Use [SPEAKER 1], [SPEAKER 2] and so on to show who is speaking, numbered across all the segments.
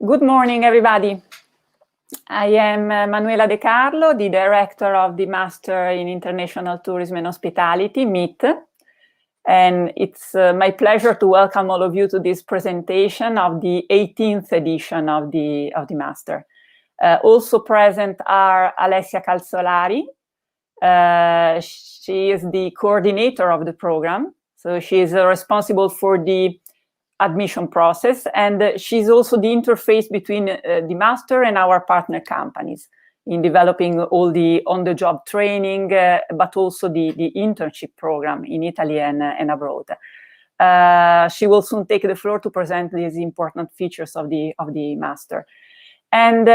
[SPEAKER 1] Good morning, everybody. I am Manuela De Carlo, the Director of the Master in International Tourism and Hospitality, MITH. And it's my pleasure to welcome all of you to this presentation of the 18th edition of the Master. Also present are Alessia Calzolari. She is the coordinator of the program. So she is responsible for the admission process, and she's also the interface between the Master and our partner companies in developing all the on-the-job training, but also the internship program in Italy and abroad. She will soon take the floor to present these important features of the Master. And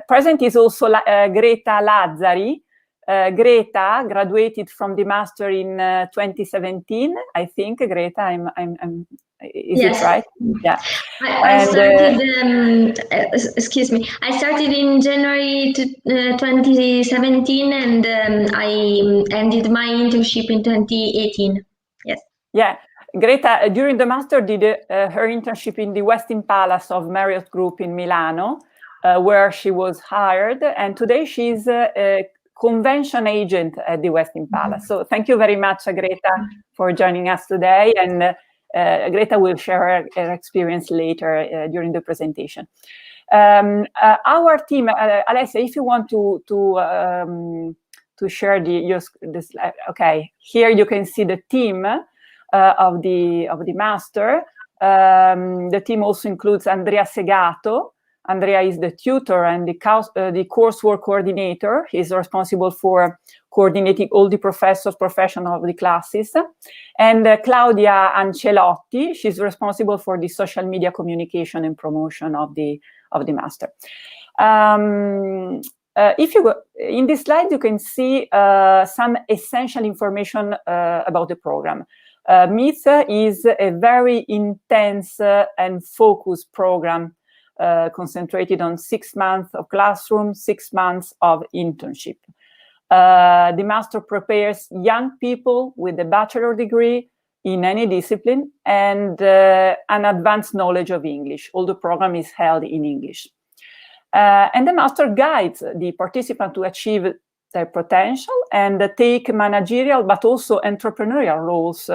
[SPEAKER 1] present is also Greta Lazzari. Greta graduated from the Master in 2017, I think. Greta, is
[SPEAKER 2] yes.
[SPEAKER 1] it right? Yeah.
[SPEAKER 2] I started, excuse me, I started in January 2017 and I ended my internship in 2018. Yes.
[SPEAKER 1] Yeah. Greta, during the Master, did her internship in the Westin Palace of Marriott Group in Milano, where she was hired. And today she's a convention agent at the Westin Palace. So thank you very much, Greta, for joining us today. And Greta will share her experience later during the presentation. Our team, Alessia, if you want to share this, okay, here you can see the team of the Master. The team also includes Andrea Segato. Andrea is the tutor and the coursework coordinator. He's responsible for coordinating all the professors, professionals of the classes. And Claudia Ancelotti, she's responsible for the social media communication and promotion of the Master. If you go in this slide, you can see some essential information about the program. MITH is a very intense and focused program concentrated on 6 months of classroom, 6 months of internship. The Master prepares young people with a bachelor degree in any discipline and an advanced knowledge of English. All the program is held in English. And the Master guides the participant to achieve their potential and take managerial but also entrepreneurial roles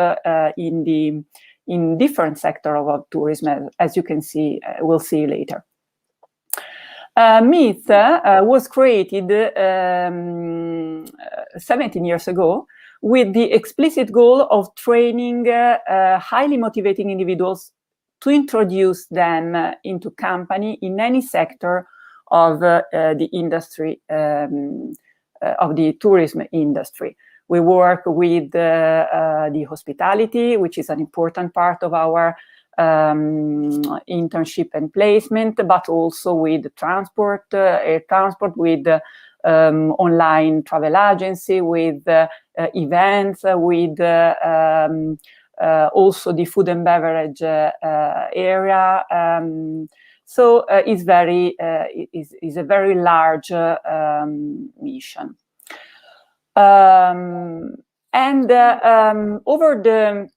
[SPEAKER 1] in different sectors of tourism, as you can see, we'll see later. MITH was created 17 years ago with the explicit goal of training highly motivating individuals to introduce them into company in any sector of the industry, of the tourism industry. We work with the hospitality, which is an important part of our internship and placement, but also with transport, air transport, with online travel agency, with events, with also the food and beverage area. So it's a very large mission. Over the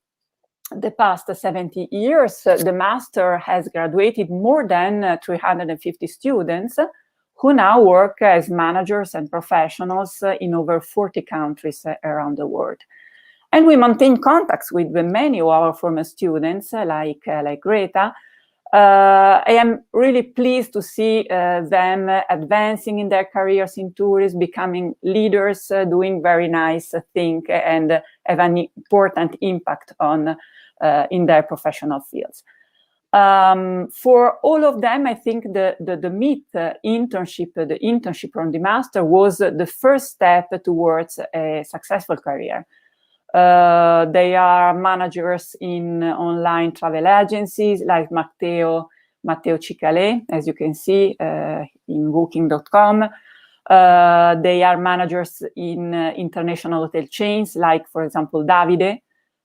[SPEAKER 1] past 70 years, the Master has graduated more than 350 students who now work as managers and professionals in over 40 countries around the world. And we maintain contacts with many of our former students, like Greta. I am really pleased to see them advancing in their careers in tourism, becoming leaders, doing very nice things, and have an important impact on in their professional fields. For all of them, I think the MITH internship, the internship from the Master, was the first step towards a successful career. They are managers in online travel agencies like Matteo Cicale, as you can see in booking.com. They are managers in international hotel chains like, for example, Davide.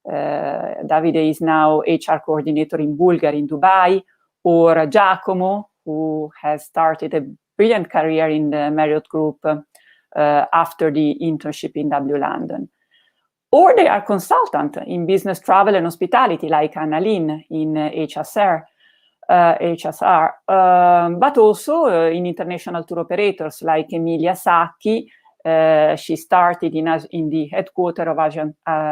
[SPEAKER 1] Davide is now HR coordinator in Bulgaria, in Dubai, or Giacomo, who has started a brilliant career in the Marriott Group after the internship in W London. Or they are consultants in business travel and hospitality, like Annalyn in HSR. HSR, but also in international tour operators like Emilia Sacchi. She started in the headquarters of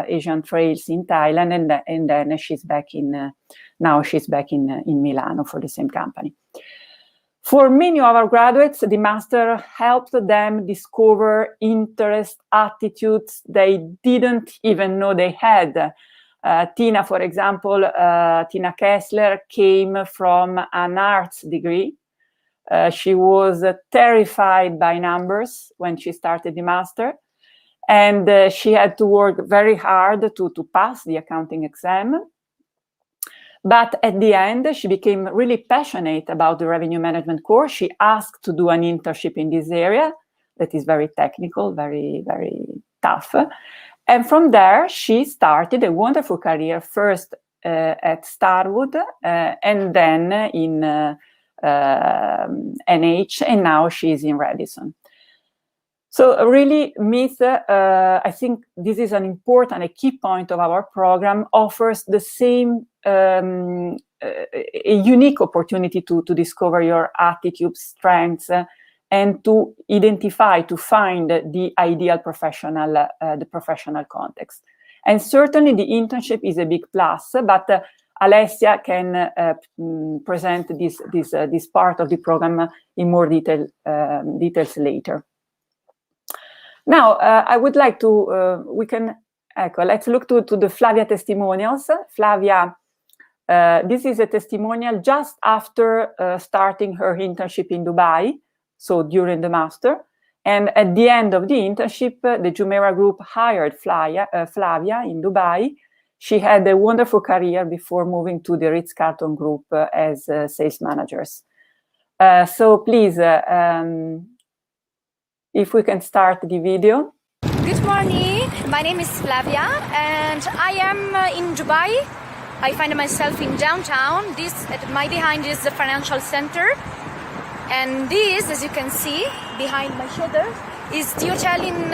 [SPEAKER 1] Asian Trails in Thailand, and then she's back in now she's back in Milano for the same company. For many of our graduates, the master helped them discover interests, attitudes they didn't even know they had. Tina, for example, Tina Kessler came from an arts degree. She was terrified by numbers when she started the master, and she had to work very hard to pass the accounting exam. But at the end, she became really passionate about the revenue management course. She asked to do an internship in this area that is very technical, very, very tough. And from there, she started a wonderful career, first at Starwood, and then in NH, and now she's in Radisson. So really, MITH, I think this is a key point of our program, offers the same, a unique opportunity to discover your attitude, strengths, and to identify, to find the ideal professional, the professional context. And certainly the internship is a big plus, but Alessia can present this part of the program in more details later. Now, I would like to, let's look to the Flavia testimonials. Flavia, this is a testimonial just after starting her internship in Dubai, so during the master. And at the end of the internship, the Jumeirah Group hired Flavia in Dubai. She had a wonderful career before moving to the Ritz-Carlton Group as sales managers. So please, if we can start the video.
[SPEAKER 3] Good morning, my name is Flavia and I am in Dubai. I find myself in downtown. This behind is the financial center. And this, as you can see, behind my shoulder, is the hotel in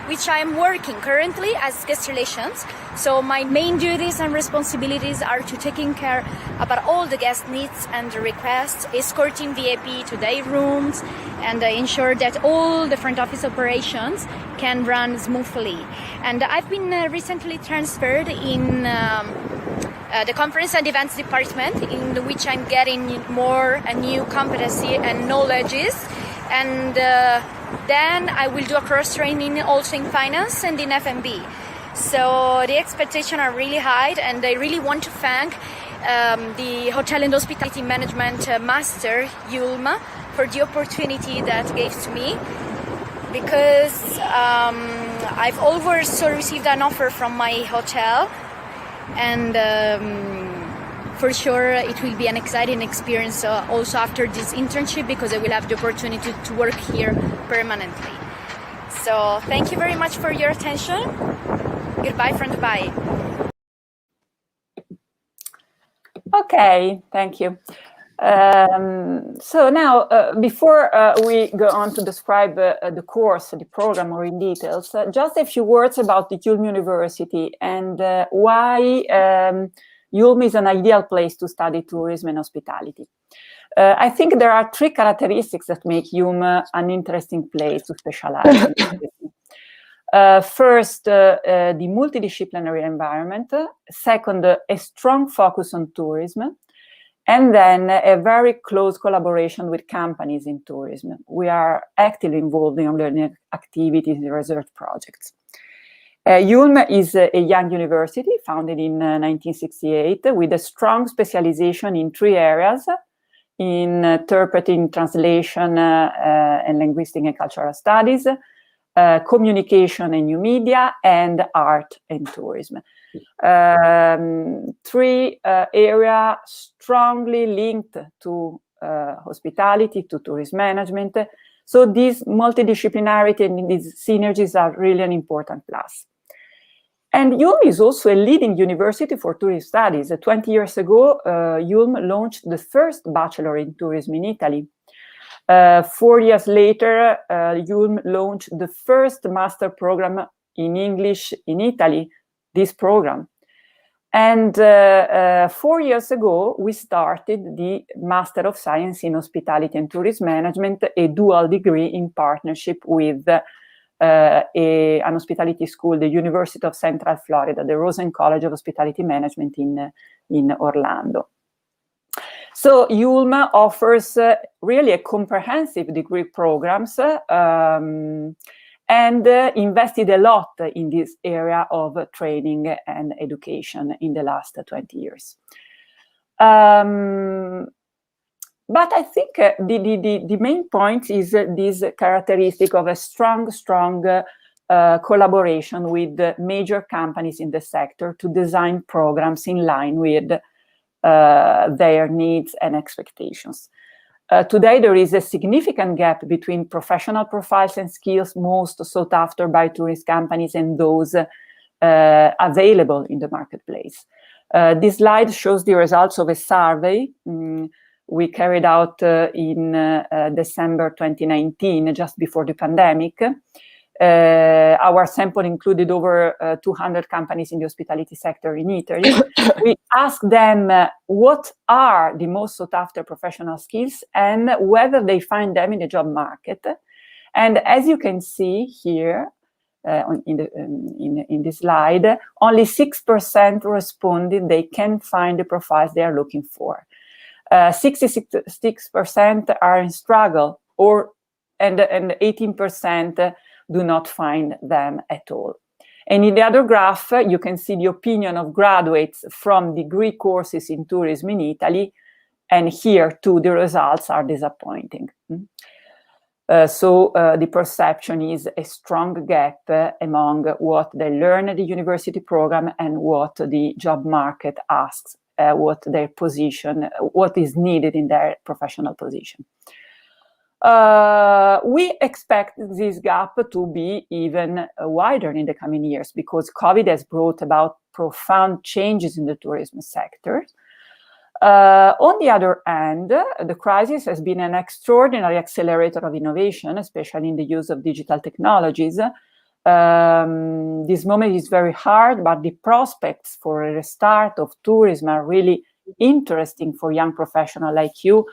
[SPEAKER 3] which I am working currently as guest relations. So my main duties and responsibilities are to taking care about all the guest needs and requests, escorting VIP to their rooms, and ensure that all the front office operations can run smoothly. And I've been recently transferred in the conference and events department, in which I'm getting more new competency and knowledges, and then I will do a cross training also in finance and in F&B. So the expectations are really high, and I really want to thank the Hotel and Hospitality Management Master, Yulma, for the opportunity that gave to me, because I've also received an offer from my hotel, and for sure it will be an exciting experience also after this internship, because I will have the opportunity to work here permanently. So thank you very much for your attention. Goodbye from Dubai.
[SPEAKER 1] Okay, thank you. So now, before we go on to describe the course, the program, or in details, just a few words about the Ulm University and why Ulm is an ideal place to study tourism and hospitality. I think there are three characteristics that make Ulm an interesting place to specialize in. First, the multidisciplinary environment. Second, a strong focus on tourism. And then a very close collaboration with companies in tourism. We are actively involved in learning activities and research projects. Ulm is a young university founded in 1968 with a strong specialization in three areas: in interpreting, translation, and linguistic and cultural studies, communication and new media, and art and tourism. Three areas strongly linked to hospitality, to tourism management. So this multidisciplinarity and these synergies are really an important plus. And Ulm is also a leading university for tourist studies. 20 years ago, Ulm launched the first bachelor in tourism in Italy. 4 years later, Ulm launched the first master program in English in Italy, this program. And 4 years ago, we started the Master of Science in Hospitality and Tourism Management, a dual degree in partnership with an hospitality school, the University of Central Florida, the Rosen College of Hospitality Management in Orlando. So ULM offers really a comprehensive degree programs and invested a lot in this area of training and education in the last 20 years. But I think the main point is this characteristic of a strong collaboration with major companies in the sector to design programs in line with their needs and expectations. Today, there is a significant gap between professional profiles and skills most sought after by tourist companies and those available in the marketplace. This slide shows the results of a survey we carried out in December 2019, just before the pandemic. Our sample included over 200 companies in the hospitality sector in Italy. We asked them what are the most sought after professional skills and whether they find them in the job market. And as you can see here in this slide, only 6% responded they can find the profiles they are looking for. 66% are in struggle, and 18% do not find them at all. And in the other graph, you can see the opinion of graduates from degree courses in tourism in Italy, and here too the results are disappointing. So the perception is a strong gap among what they learn at the university program and what the job market asks, what their position, what is needed in their professional position. We expect this gap to be even wider in the coming years because COVID has brought about profound changes in the tourism sector. On the other hand, the crisis has been an extraordinary accelerator of innovation, especially in the use of digital technologies. This moment is very hard, but the prospects for a restart of tourism are really interesting for young professionals like you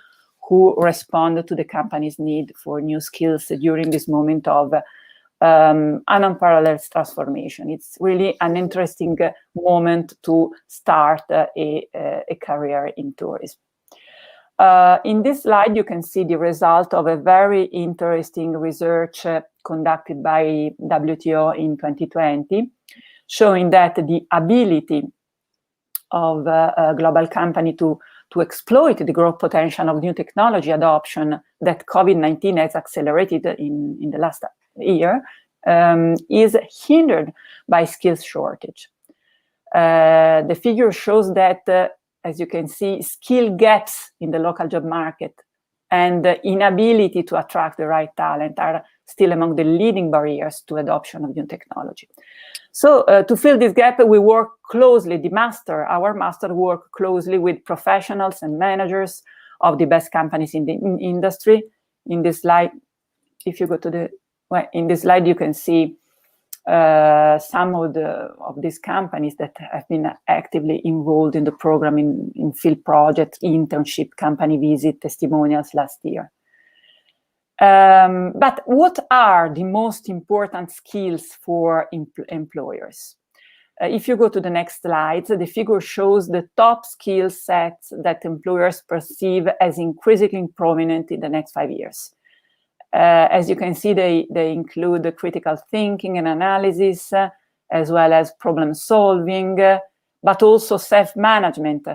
[SPEAKER 1] who respond to the company's need for new skills during this moment of unparalleled transformation. It's really an interesting moment to start a career in tourism. In this slide, you can see the result of a very interesting research conducted by WTO in 2020, showing that the ability of a global company to exploit the growth potential of new technology adoption that COVID-19 has accelerated in the last year is hindered by skills shortage. The figure shows that, as you can see, skill gaps in the local job market and the inability to attract the right talent are still among the leading barriers to adoption of new technology. So to fill this gap, we work closely, our master work closely with professionals and managers of the best companies in the industry. In this slide, if you go to in this slide, you can see some of these companies that have been actively involved in the program in field projects, internship, company visit, testimonials last year. But what are the most important skills for employers? If you go to the next slide, the figure shows the top skill sets that employers perceive as increasingly prominent in the next 5 years. As you can see, they include critical thinking and analysis, as well as problem solving, but also self-management,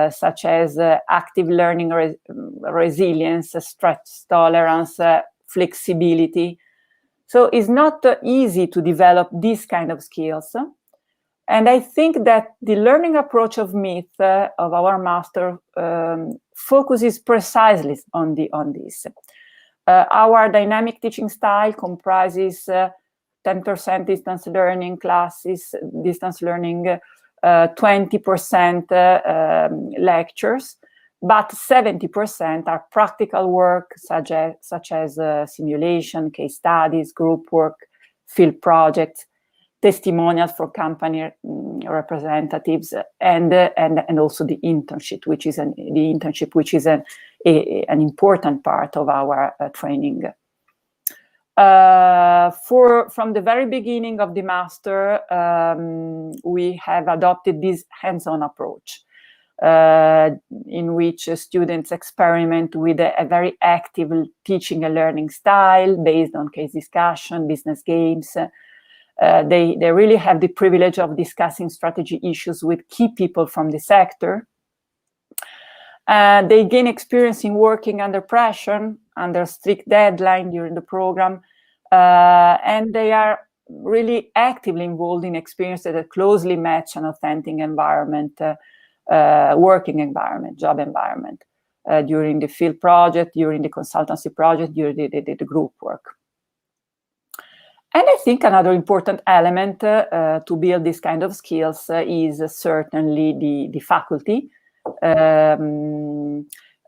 [SPEAKER 1] such as active learning, resilience, stress tolerance, flexibility. So it's not easy to develop these kind of skills. And I think that the learning approach of MITH, of our master, focuses precisely on this. Our dynamic teaching style comprises 10% distance learning classes, 20% lectures, but 70% are practical work such as simulation, case studies, group work, field projects. testimonials for company representatives, and also the internship, which is an important part of our training. From the very beginning of the master, we have adopted this hands-on approach, in which students experiment with a very active teaching and learning style based on case discussion, business games. They really have the privilege of discussing strategy issues with key people from the sector. They gain experience in working under pressure, under strict deadline during the program, and they are really actively involved in experiences that closely match an authentic environment, working environment, job environment, during the field project, during the consultancy project, during the group work. And I think another important element to build this kind of skills is certainly the faculty,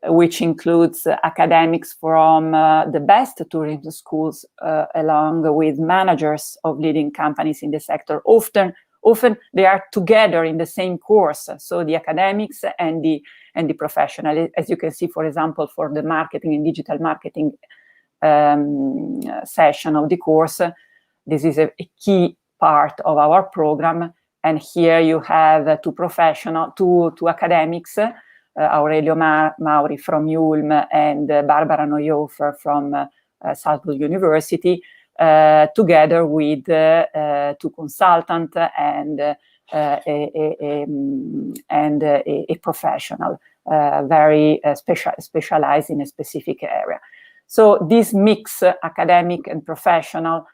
[SPEAKER 1] which includes academics from the best tourism schools, along with managers of leading companies in the sector. Often they are together in the same course. So the academics and the professional, as you can see, for example, for the marketing and digital marketing session of the course, this is a key part of our program. And here you have two academics, Aurelio Mauri from Ulm and Barbara Neuhofer from Salzburg University, together with two consultants and a professional, very specialized in a specific area. So this mix, academic and professional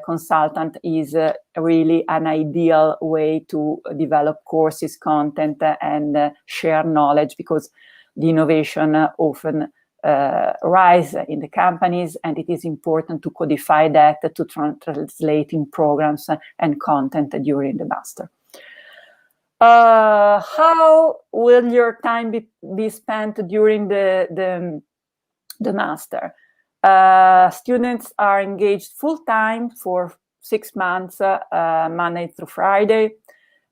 [SPEAKER 1] consultant, is really an ideal way to develop courses, content, and share knowledge, because the innovation often rise in the companies, and it is important to codify that, to translate in programs and content during the master. How will your time be spent during the master? Students are engaged full-time for 6 months, Monday through Friday,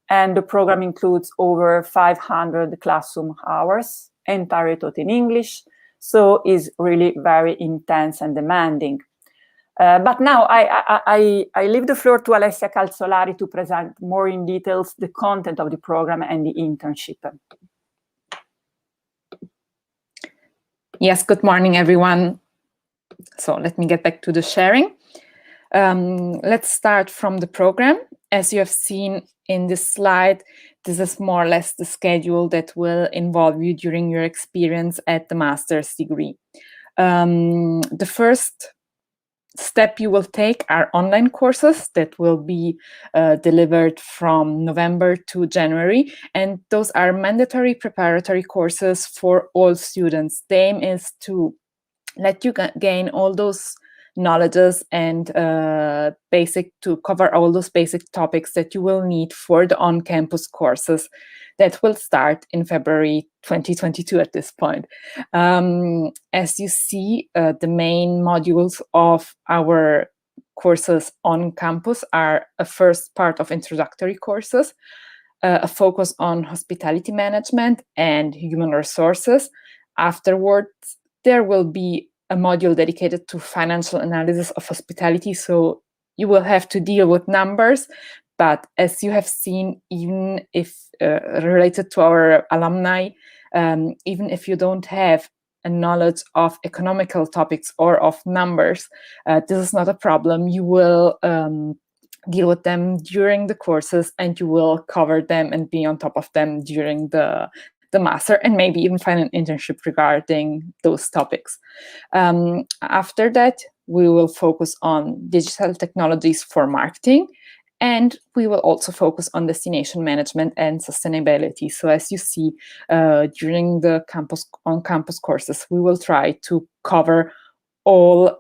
[SPEAKER 1] and the program includes over 500 classroom hours, entirely taught in English, so is really very intense and demanding. But now I leave the floor to Alessia Calzolari to present more in details the content of the program and the internship.
[SPEAKER 4] Yes, good morning, everyone. So let me get back to the sharing. Let's start from the program. As you have seen in this slide, this is more or less the schedule that will involve you during your experience at the master's degree. The first step you will take are online courses that will be delivered from November to January, and those are mandatory preparatory courses for all students. The aim is to let you gain all those knowledges and to cover all those basic topics that you will need for the on-campus courses that will start in February 2022 at this point. As you see, the main modules of our courses on campus are a first part of introductory courses, a focus on hospitality management and human resources. Afterwards, there will be a module dedicated to financial analysis of hospitality. So you will have to deal with numbers, but as you have seen, even if related to our alumni, even if you don't have a knowledge of economical topics or of numbers, this is not a problem. You will deal with them during the courses, and you will cover them and be on top of them during the master, and maybe even find an internship regarding those topics. After that, we will focus on digital technologies for marketing, and we will also focus on destination management and sustainability. So as you see, during the on-campus courses, we will try to cover all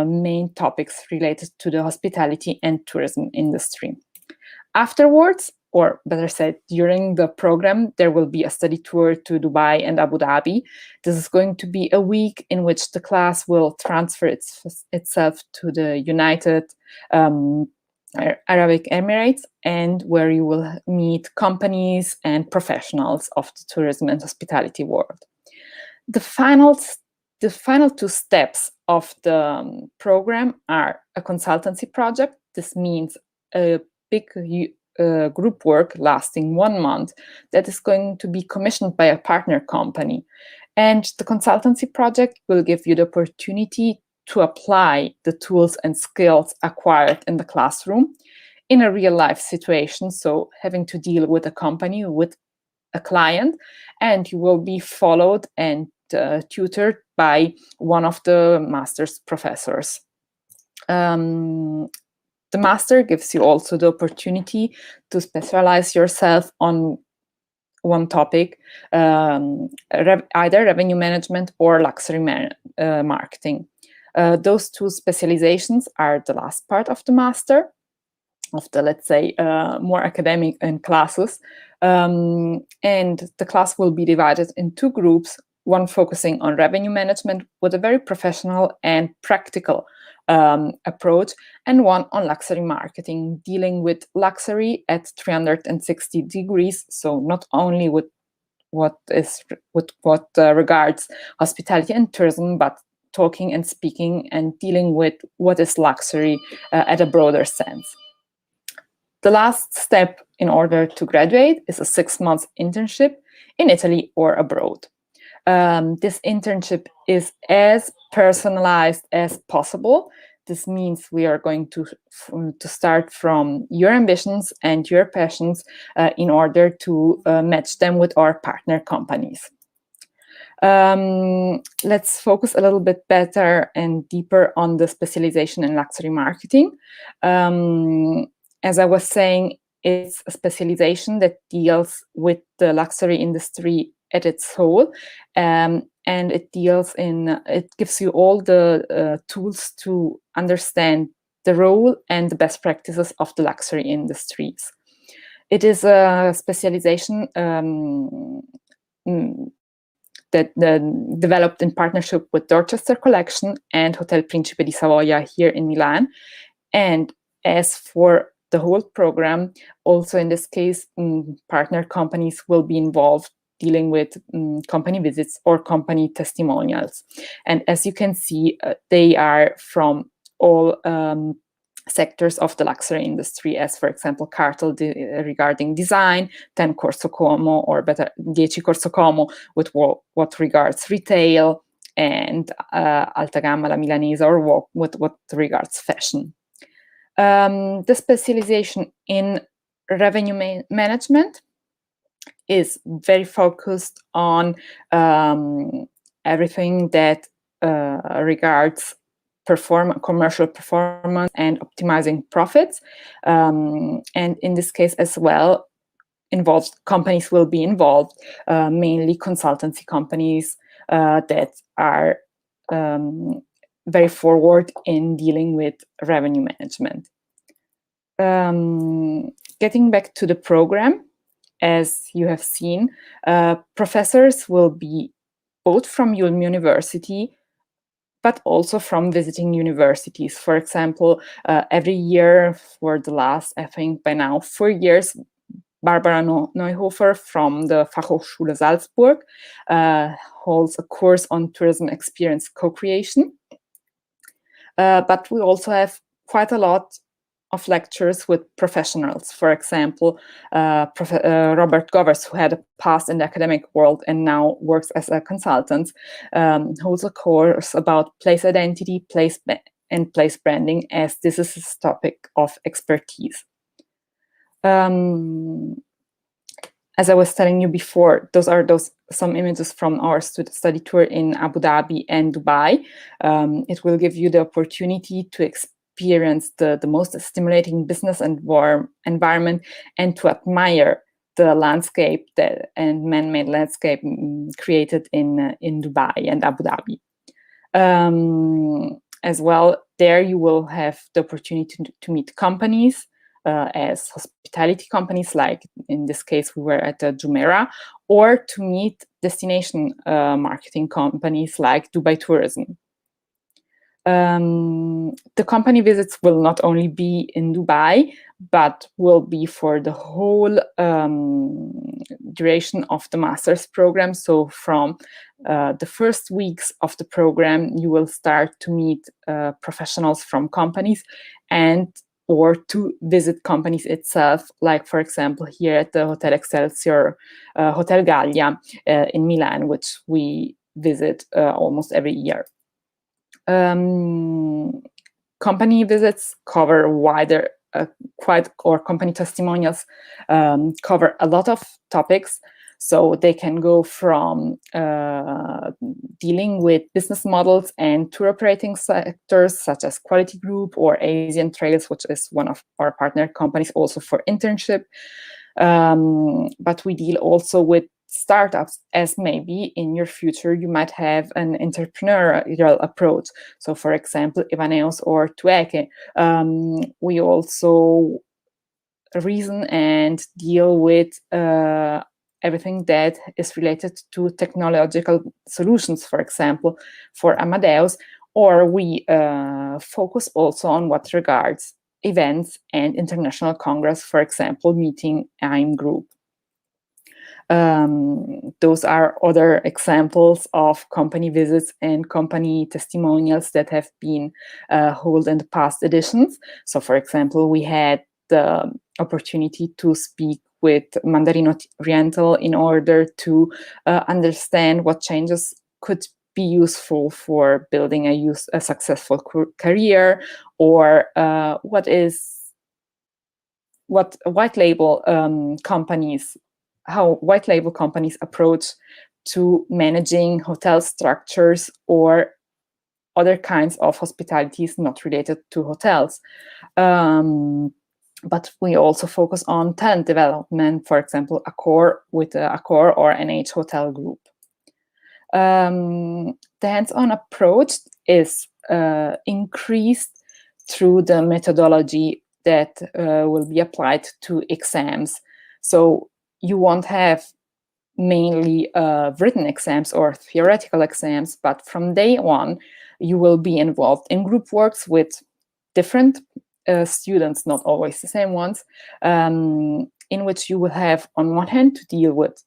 [SPEAKER 4] main topics related to the hospitality and tourism industry. Afterwards, or better said, during the program, there will be a study tour to Dubai and Abu Dhabi. This is going to be a week in which the class will transfer itself to the United Arabic Emirates, and where you will meet companies and professionals of the tourism and hospitality world. The final 2 steps of the program are a consultancy project. This means a big group work lasting 1 month that is going to be commissioned by a partner company. And the consultancy project will give you the opportunity to apply the tools and skills acquired in the classroom in a real-life situation, so having to deal with a company, with a client, and you will be followed and tutored by one of the master's professors. The master gives you also the opportunity to specialize yourself on one topic, either revenue management or luxury marketing. Those 2 specializations are the last part of the master, of the, let's say, more academic classes. And the class will be divided in 2 groups, one focusing on revenue management with a very professional and practical approach, and one on luxury marketing, dealing with luxury at 360 degrees. So not only with what regards hospitality and tourism, but talking and speaking and dealing with what is luxury at a broader sense. The last step in order to graduate is a 6-month internship in Italy or abroad. This internship is as personalized as possible. This means we are going to start from your ambitions and your passions in order to match them with our partner companies. Let's focus a little bit better and deeper on the specialization in luxury marketing. As I was saying, it's a specialization that deals with the luxury industry at its whole, and it gives you all the tools to understand the role and the best practices of the luxury industries. It is a specialization that developed in partnership with Dorchester Collection and Hotel Principe di Savoia here in Milan. And as for the whole program, also in this case, partner companies will be involved, dealing with company visits or company testimonials. And as you can see, they are from all sectors of the luxury industry, as for example, Cartel regarding design, 10 Corso Como, or better, 10 Corso Como with what regards retail, and Alta Gamma La Milanese, or with what regards fashion. The specialization in revenue management is very focused on everything that regards commercial performance and optimizing profits. And in this case as well, companies will be involved, mainly consultancy companies that are very forward in dealing with revenue management. Getting back to the program, as you have seen, professors will be both from your university, but also from visiting universities. For example, every year for the last, I think by now, 4 years, Barbara Neuhofer from the Fachhochschule Salzburg holds a course on tourism experience co-creation. But we also have quite a lot of lectures with professionals. For example, Robert Govers, who had a past in the academic world and now works as a consultant, holds a course about place identity, place branding, as this is his topic of expertise. As I was telling you before, those are some images from our study tour in Abu Dhabi and Dubai. It will give you the opportunity to experience the most stimulating business and warm environment, and to admire the landscape and man-made landscape created in Dubai and Abu Dhabi. As well, there you will have the opportunity to meet companies, as hospitality companies, like in this case we were at Jumeirah, or to meet destination marketing companies like Dubai Tourism. The company visits will not only be in Dubai, but will be for the whole duration of the master's program. So from the first weeks of the program, you will start to meet professionals from companies or to visit companies itself, like, for example, here at the Hotel Excelsior, Hotel Gallia in Milan, which we visit almost every year. Company visits cover wider, company testimonials cover a lot of topics. So they can go from dealing with business models and tour operating sectors such as Quality Group or Asian Trails, which is one of our partner companies also for internship. But we deal also with startups, as maybe in your future you might have an entrepreneurial approach. So for example, Ivaneos or Tueke. We also reason and deal with everything that is related to technological solutions, for example, for Amadeus, or we focus also on what regards events and international congress, for example, meeting AIM Group. Those are other examples of company visits and company testimonials that have been held in the past editions. So, for example, we had the opportunity to speak with Mandarino Oriental in order to understand what changes could be useful for building a successful career, or what white label companies, how white label companies approach to managing hotel structures or other kinds of hospitalities not related to hotels. But we also focus on talent development, for example, Accor with Accor or NH Hotel Group. The hands-on approach is increased through the methodology that will be applied to exams. So you won't have mainly written exams or theoretical exams, but from day one, you will be involved in group works with different students, not always the same ones, in which you will have, on one hand, to deal with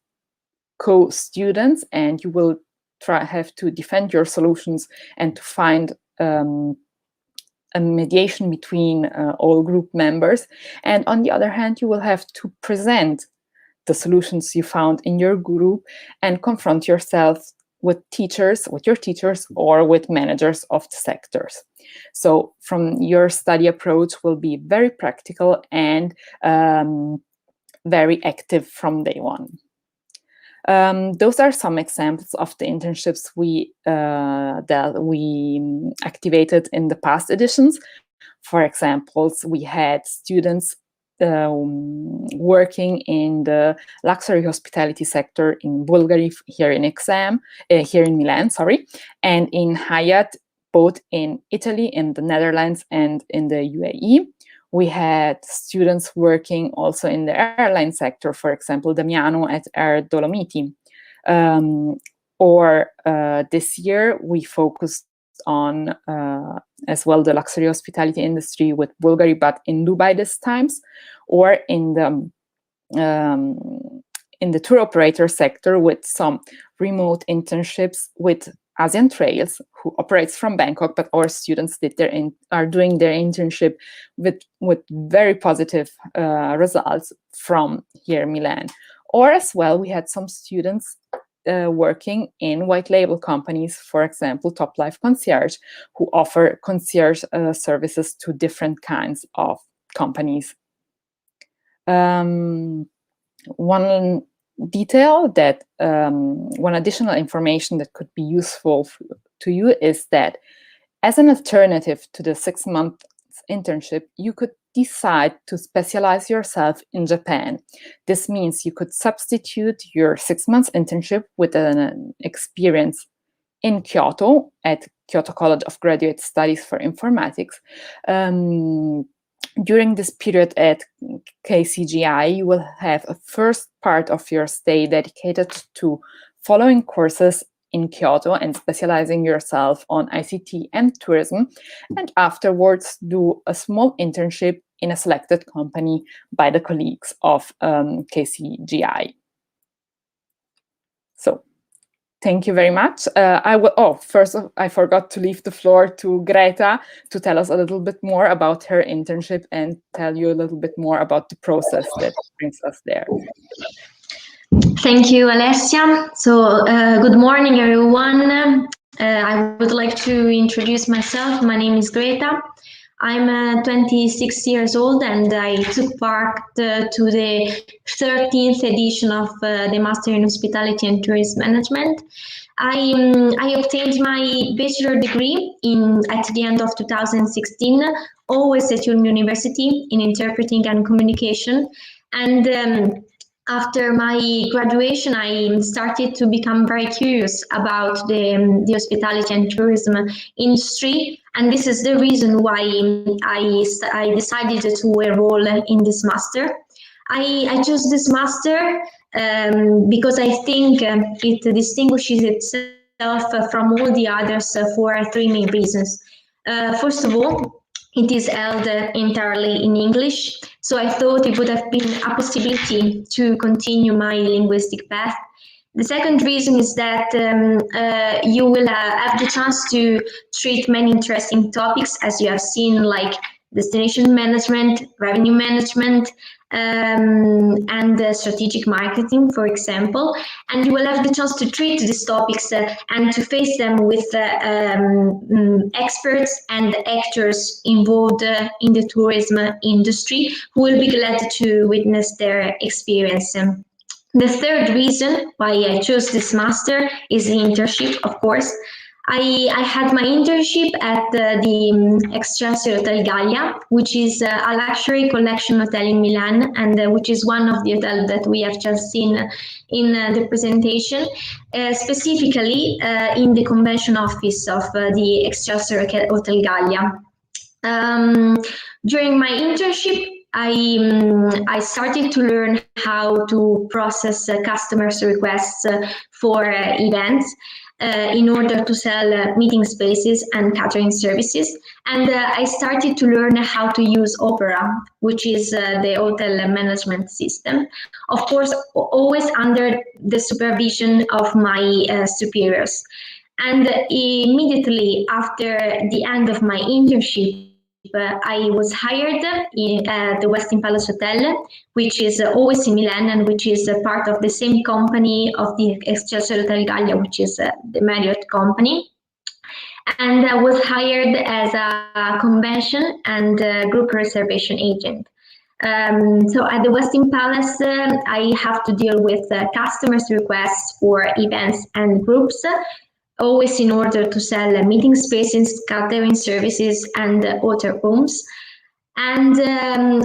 [SPEAKER 4] co-students, and you will have to defend your solutions and to find a mediation between all group members. And on the other hand, you will have to present the solutions you found in your group and confront yourself with your teachers or with managers of the sectors. So from your study approach will be very practical and very active from day one. Those are some examples of the internships that we activated in the past editions. For example, we had students working in the luxury hospitality sector in Bulgaria, here in Milan, and in Hyatt, both in Italy, in the Netherlands, and in the UAE. We had students working also in the airline sector, for example, Damiano at Air Dolomiti. This year, we focused on as well the luxury hospitality industry with Bulgaria, but in Dubai this times, or in the tour operator sector with some remote internships with Asian Trails, who operates from Bangkok, but our students are doing their internship with very positive results from here in Milan. Or as well, we had some students working in white label companies, for example, Top Life Concierge, who offer concierge services to different kinds of companies. One detail that one additional information that could be useful to you is that as an alternative to the 6-month internship, you could decide to specialize yourself in Japan. This means you could substitute your 6-month internship with an experience in Kyoto at Kyoto College of Graduate Studies for Informatics. During this period at KCGI, you will have a first part of your stay dedicated to following courses in Kyoto and specializing yourself on ICT and tourism, and afterwards do a small internship in a selected company by the colleagues of KCGI. So, thank you very much. First, I forgot to leave the floor to Greta to tell us a little bit more about her internship and tell you a little bit more about the process that brings us there.
[SPEAKER 2] Thank you, Alessia. So, good morning, everyone. I would like to introduce myself. My name is Greta. I'm 26 years old, and I took part to the 13th edition of the Master in Hospitality and Tourism Management. I obtained my bachelor degree at the end of 2016, always at University in Interpreting and Communication. And after my graduation, I started to become very curious about the hospitality and tourism industry. And this is the reason why I decided to enroll in this master. I chose this master because I think it distinguishes itself from all the others for three main reasons. First of all, it is held entirely in English, so I thought it would have been a possibility to continue my linguistic path. The second reason is that you will have the chance to treat many interesting topics, as you have seen, like destination management, revenue management, and strategic marketing, for example. And you will have the chance to treat these topics and to face them with experts and actors involved in the tourism industry, who will be glad to witness their experience. The third reason why I chose this master is the internship, of course. I had my internship at the Excelsior Hotel Gallia, which is a luxury collection hotel in Milan, and which is one of the hotels that we have just seen in the presentation, specifically in the convention office of the Excelsior Hotel Gallia. During my internship, I started to learn how to process customers' requests for events in order to sell meeting spaces and catering services. And I started to learn how to use Opera, which is the hotel management system. Of course, always under the supervision of my superiors. And immediately after the end of my internship, I was hired in the Westin Palace Hotel, which is always in Milan and which is part of the same company of the Excelsior Hotel Gallia, which is the Marriott company. And I was hired as a convention and group reservation agent. So at the Westin Palace, I have to deal with customers' requests for events and groups, always in order to sell meeting spaces, catering services, and hotel rooms. And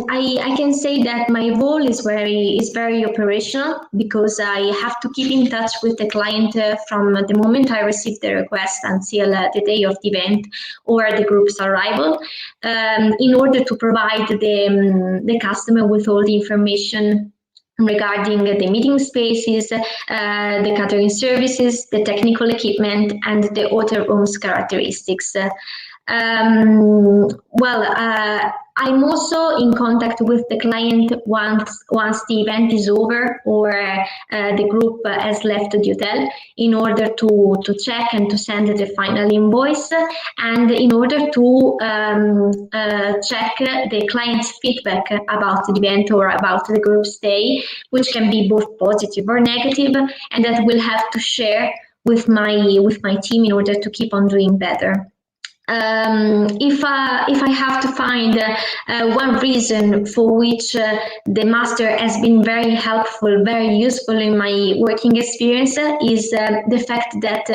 [SPEAKER 2] I can say that my role is very operational, because I have to keep in touch with the client from the moment I receive the request until the day of the event or the group's arrival, in order to provide the customer with all the information regarding the meeting spaces, the catering services, the technical equipment, and the hotel rooms characteristics. I'm also in contact with the client once the event is over or the group has left the hotel, in order to check and to send the final invoice, and in order to check the client's feedback about the event or about the group stay, which can be both positive or negative, and that we'll have to share with my team in order to keep on doing better. If I have to find one reason for which the master has been very helpful, very useful in my working experience, is the fact that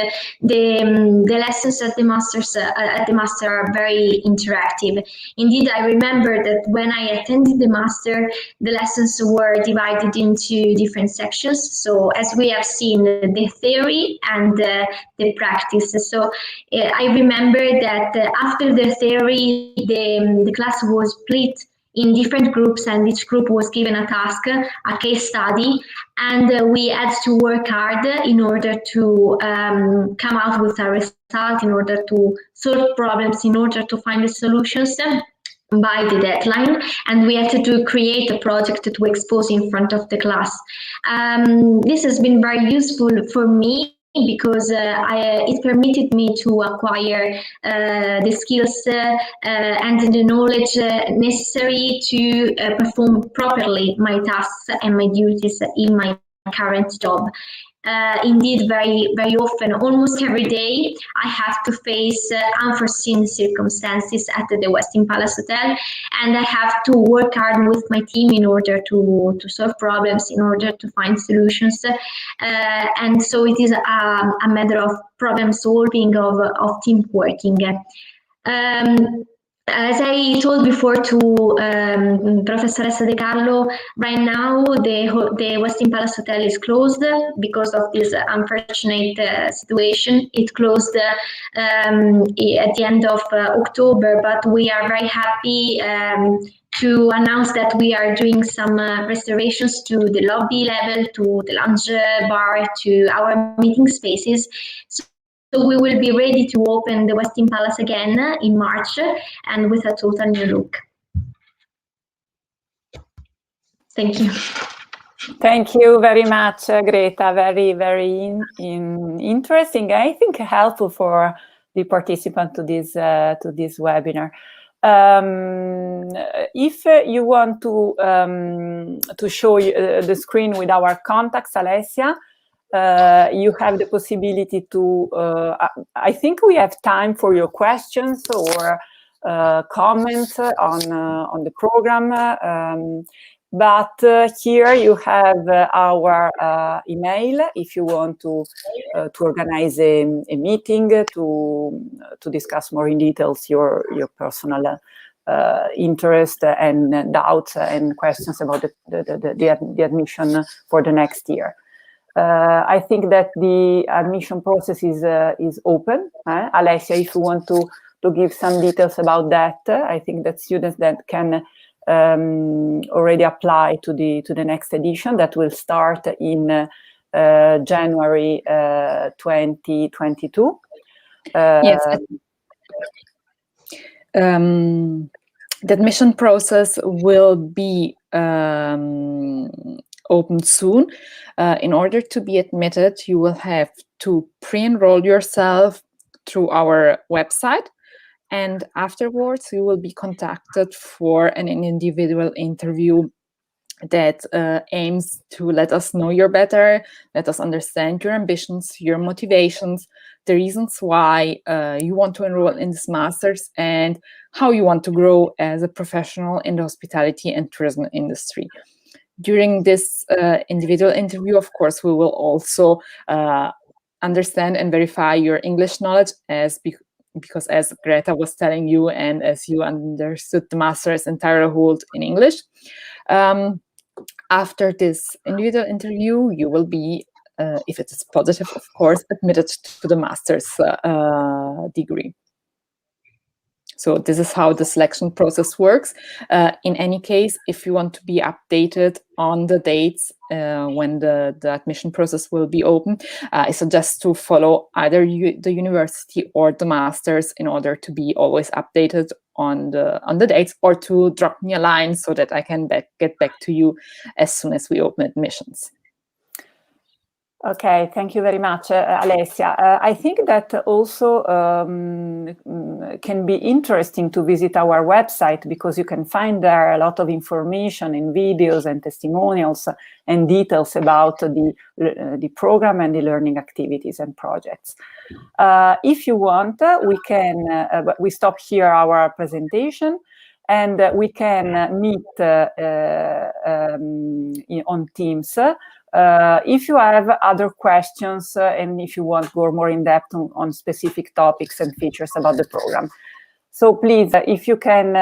[SPEAKER 2] the lessons at the master are very interactive. Indeed, I remember that when I attended the master, the lessons were divided into different sections. So as we have seen, the theory and the practice. So I remember that after the theory, the class was split in different groups, and each group was given a task, a case study, and we had to work hard in order to come out with a result, in order to solve problems, in order to find the solutions by the deadline, and we had to create a project to expose in front of the class. This has been very useful for me because it permitted me to acquire the skills and the knowledge necessary to perform properly my tasks and my duties in my current job. Indeed, very, very often, almost every day, I have to face unforeseen circumstances at the Westin Palace Hotel, and I have to work hard with my team in order to solve problems, in order to find solutions. And so it is a matter of problem solving, of team working. As I told before to Professoressa De Carlo, right now the Westin Palace Hotel is closed because of this unfortunate situation. It closed at the end of October, but we are very happy to announce that we are doing some restorations to the lobby level, to the lounge bar, to our meeting spaces. So we will be ready to open the Westin Palace again in March, and with a total new look. Thank you.
[SPEAKER 1] Thank you very much, Greta. Very, very interesting. I think helpful for the participant to this webinar. If you want to show the screen with our contacts, Alessia, you have the possibility to, I think we have time for your questions or comments on the program. But here you have our email if you want to organize a meeting to discuss more in details your personal interest and doubts and questions about the admission for the next year. I think that the admission process is open. Alessia, if you want to give some details about that, I think that students that can already apply to the next edition that will start in January 2022.
[SPEAKER 4] Yes. The admission process will be open soon. In order to be admitted, you will have to pre-enroll yourself through our website, and afterwards you will be contacted for an individual interview that aims to let us know you better, let us understand your ambitions, your motivations, the reasons why you want to enroll in this master's, and how you want to grow as a professional in the hospitality and tourism industry. During this individual interview, of course, we will also understand and verify your English knowledge, because as Greta was telling you, and as you understood, the master is entirely held in English. After this individual interview, you will be, if it is positive, of course, admitted to the master's degree. So this is how the selection process works. In any case, if you want to be updated on the dates when the admission process will be open, I suggest to follow either the university or the masters in order to be always updated on the dates, or to drop me a line so that I can get back to you as soon as we open admissions.
[SPEAKER 1] Okay, thank you very much, Alessia. I think that also can be interesting to visit our website, because you can find there a lot of information in videos and testimonials and details about the program and the learning activities and projects. If you want, we stop here our presentation, and we can meet on Teams. If you have other questions and if you want to go more in depth on specific topics and features about the program. So please, if you can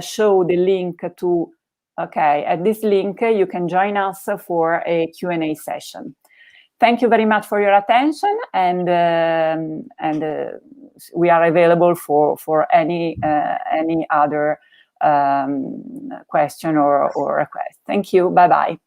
[SPEAKER 1] show the link to, at this link, you can join us for a Q&A session. Thank you very much for your attention, and we are available for any other question or request. Thank you. Bye-bye.